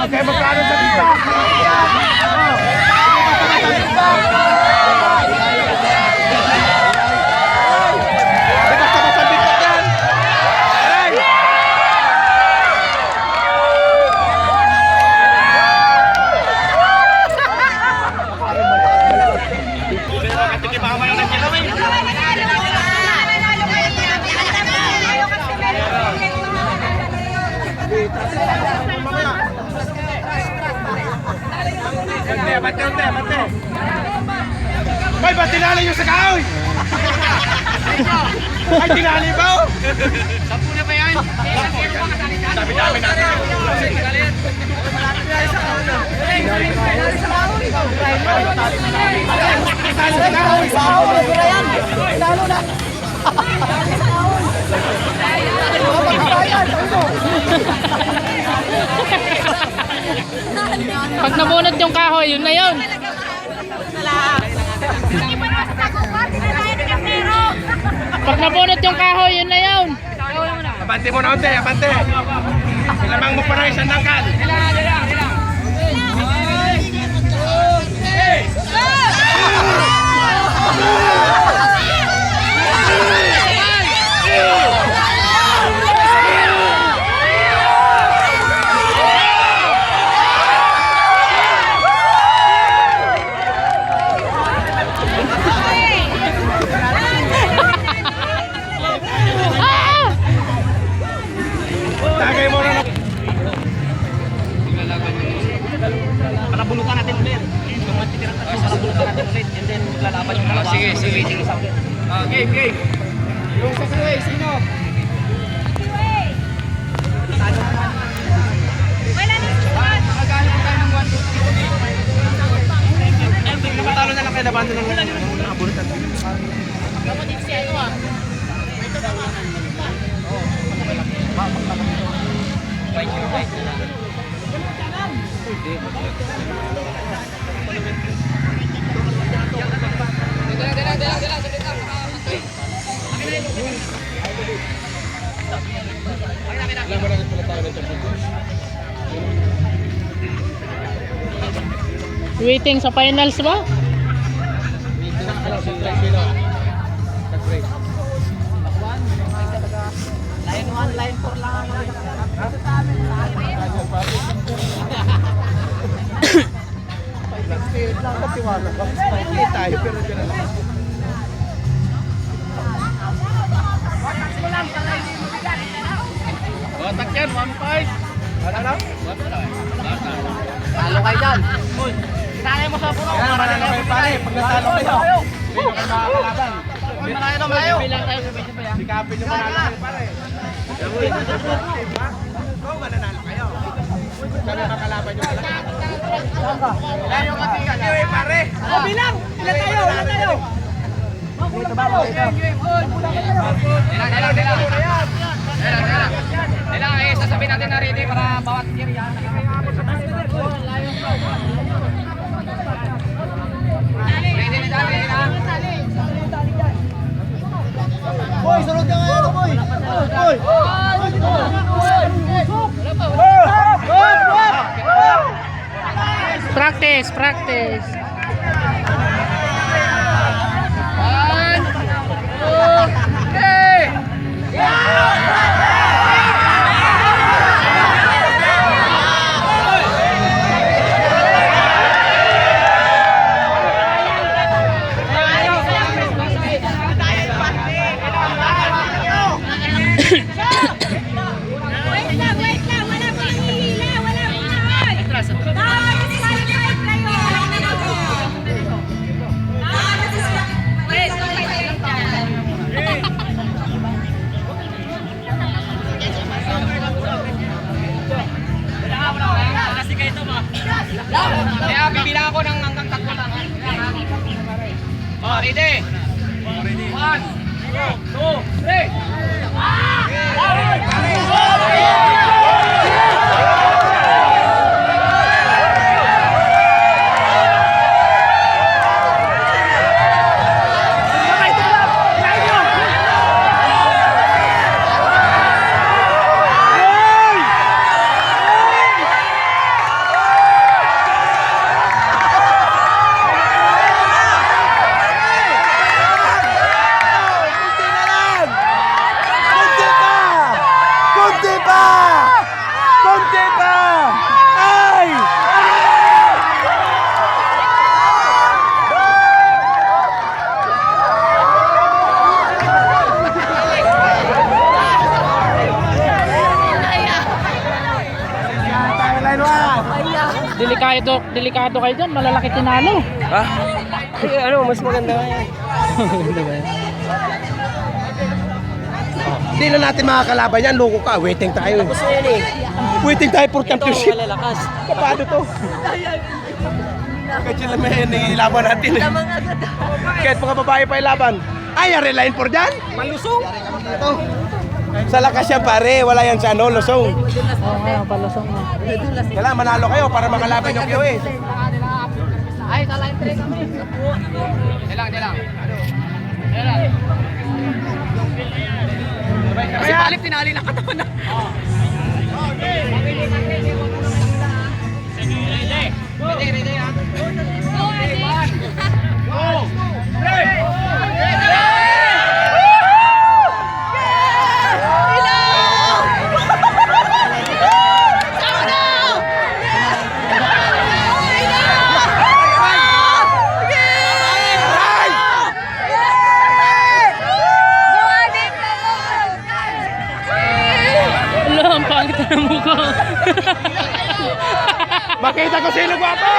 Kaya magkano sa dito? Bate. May ba't tinali yung sa kahoy? Ay, tinali ba? Sampu na ba yan? Sabi-dami natin. Pag nabunot yung kahoy, yun na yun. Pag nabunot yung kahoy, yun na yun. Abante mo na unti, abante. Ilamang mo pa na isang nangkal. Tagay mo na. Palabulutan natin ulit. Yung matitira tayo, palabulutan natin ulit. And then maglalaban yung dalawa. Sige. Game. Yung sa freeway, sino? Wala na susunod. Magkano tayo ng 1, 2, 3. Matalo na lang kayo laban ng nakabunutan. Kapatid si ano ah. Waiting sa finals ba? Line 1, line 4 lang ang Spirit lang katiwala ko. Hindi tayo pero dyan lang. Batak yan, 1-5. Ano lang? Talo kayo dyan. Kaya mo sa puno. Kaya naman kayo pare, pag natalo kayo. Sino kayo makakalaban? Malayo. Bilang tayo sabay-sabay ah. Sikapin yung manalo kayo pare. Ikaw mananalo kayo. Sana makalaban yung malaki. Wala yung katigan nyo eh pare. Bilang! Ilan tayo? Dila, sasabihin natin na ready para bawat tier yan. Ready na. Boy, sunod ka nga ano boy. Boy. Practice. 1, 2, 3. Wait lang. Wala pang hihila. Wala pang Kaya bibilang ako ng hanggang 3 lang. Oh, ready? 1, Delikado kayo dyan, malalaki tinalo. Ha? Ano, mas maganda nga yan. Maganda ba yan? Hindi na natin makakalaban yan, loko ka. Waiting tayo. Gusto yan eh. Waiting tayo for championship. Ito, malalakas. Paano to? Kahit sila may nilaban natin eh. Kahit mga babae pa ilaban. Ay, reline for dyan? Malusong. Ito. Sa lakas yan pare, wala yan sa ano, lusong. Oo nga, palasong nga. Kailangan manalo kayo para makalaban yung QS. Ay, talagang train kami. Dilang. Kasi palit tinali ng katawan na. Wala, ang pangit ng mukha. Makita ko sino gwapo!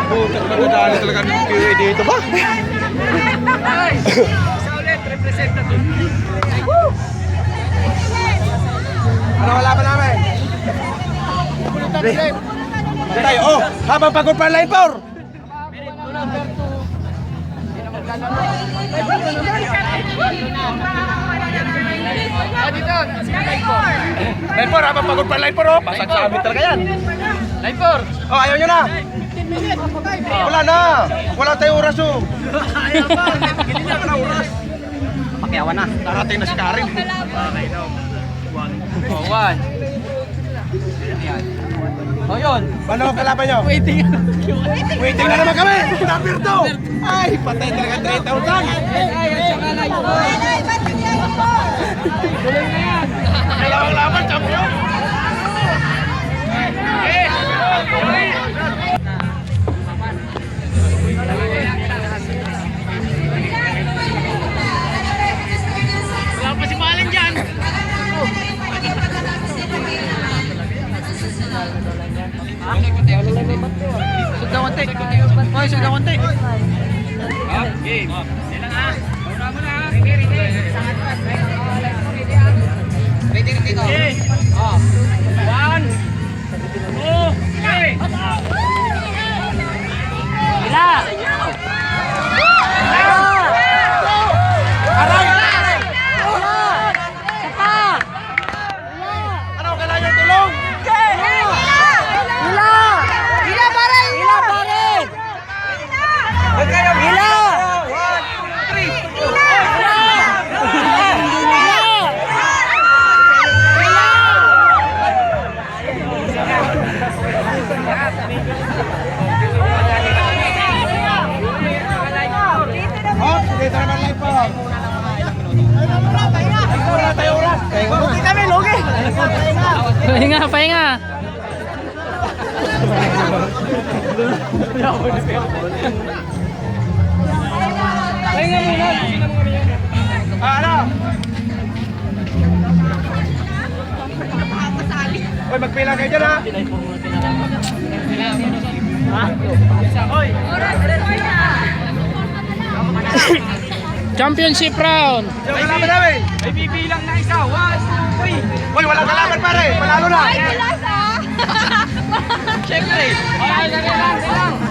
Putak magdadali talaga ng QA dito ba? Isa ulit, representative. Ano wala pa namin? Dito tayo. Oh, habang pagod pa line 4. Line 4, habang pagod pa line 4 oh. Pasag sa amin talaga yan. Line 4. Oh, ayaw nyo na. Wala na. Wala tayong oras oh. Hindi na wala oras. Pakiawan na. Narating na si Karin. Okay, no. 1. Oh, 1. Yan. Oh, yun. Paano ang kalaban nyo? Waiting na naman kami. Number 2. Ay, patay talaga 3,000. Dalawang laban, champion. Wala pa si Malin dyan. Sudah konti. Hoy, sudah konti. Game. Ilang ha? Una mo na. Ready dito. Oh. 1 2 3. Ila. Ano, kailangan yung tulong? Oh, dito naman line 4. Wala tayong oras. Lugi kami, lugi. Pahinga. Ano? Uy, magpila kayo dyan ha. Championship round. Yung kalaban namin. May bibilang na isa. 1, 2, 3. Uy, walang kalaban pare. Panalo na. Ay, kulas ah! Siyempre. Ay, dali lang.